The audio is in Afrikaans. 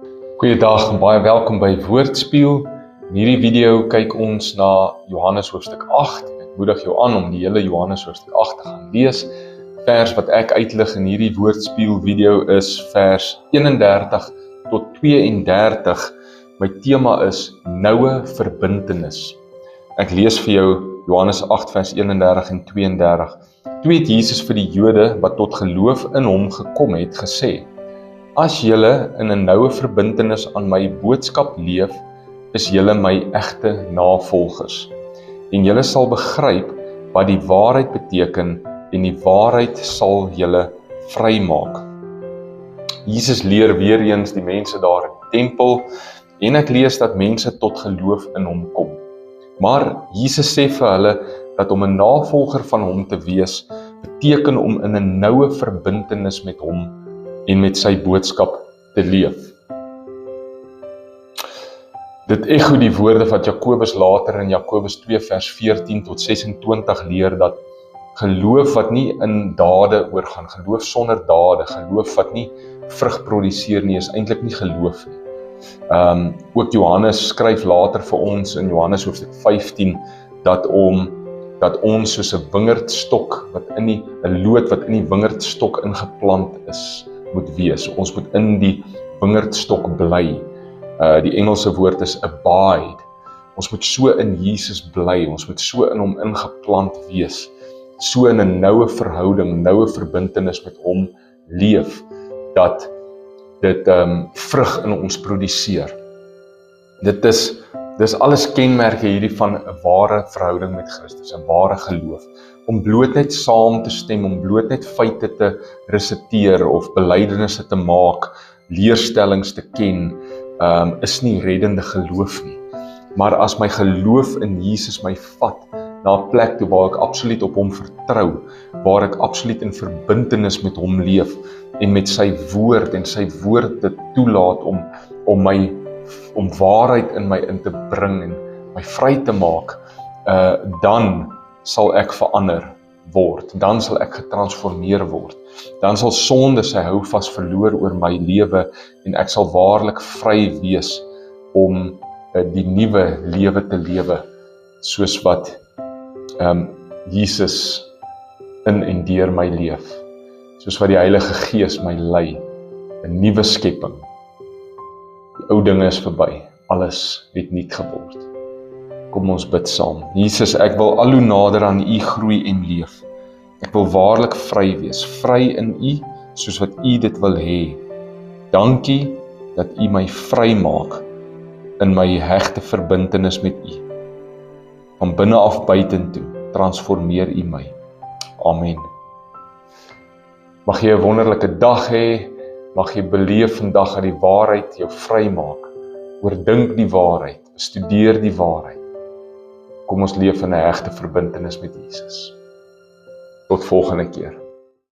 Goeiedag en baie welkom by Woordspieël. In hierdie video kyk ons na Johannes hoofstuk 8. Ek moedig jou aan om die hele Johannes hoofstuk 8 te gaan lees. Vers wat ek uitlig in hierdie Woordspieël video is vers 31 tot 32. My tema is noue verbintenis. Ek lees vir jou Johannes 8 vers 31 en 32. Toe het Jesus vir die Jode wat tot geloof in hom gekom het gesê: As julle in 'n noue verbintenis aan my boodskap leef, is julle my egte navolgers. En julle sal begryp wat die waarheid beteken en die waarheid sal julle vrymaak. Jesus leer weer eens die mense daar in die tempel en ek lees dat mense tot geloof in hom kom. Maar Jesus sê vir hulle dat om 'n navolger van hom te wees, beteken om in 'n noue verbintenis met hom en met sy boodskap te leef. Dit ekho die woorde wat Jakobus later in Jakobus 2 vers 14 tot 26 leer, dat geloof wat nie in dade oorgaan, geloof sonder dade, geloof wat nie vrug produseer nie, is eintlik nie geloof nie. Ook Johannes skryf later vir ons in Johannes hoofstuk 15 dat ons soos 'n wingerdstok wat 'n loot wat in die wingerdstok ingeplant is, moet wees. Ons moet in die wingerdstok bly. Die Engelse woord is abide. Ons moet so in Jesus bly, ons moet so in hom ingeplant wees, so in 'n noue verhouding, noue verbintenis met hom leef, dat dit vrug in ons produseer. Dis alles kenmerke hierdie van 'n ware verhouding met Christus, 'n ware geloof. Om bloot net saam te stem, om bloot net feite te resiteer of belydenisse te maak, leerstellings te ken, is nie reddende geloof nie. Maar as my geloof in Jesus my vat na 'n plek toe waar ek absoluut op hom vertrou, waar ek absoluut in verbintenis met hom leef en met sy woord en sy woord dit toelaat om waarheid in my in te bring en my vry te maak, dan sal ek verander word, dan sal ek getransformeer word, dan sal sonde sy houvas verloor oor my lewe en ek sal waarlik vry wees om die nuwe lewe te lewe, soos wat Jesus in en deur my leef, soos wat die Heilige Gees my lei, 'n nuwe skepping. Die ou dinge is verby, alles het nuut geword. Kom ons bid saam. Jesus, ek wil al hoe nader aan U groei en leef. Ek wil waarlik vry wees, vry in U, soos wat U dit wil hê. Dankie dat U my vry maak in my hegte verbintenis met U. Van binne af buitentoe, transformeer U my. Amen. Mag jy 'n wonderlike dag hê, mag jy beleef vandag dat die waarheid jou vry maak. Oordink die waarheid, bestudeer die waarheid. Kom ons leef in 'n hegte verbintenis met Jesus. Tot volgende keer.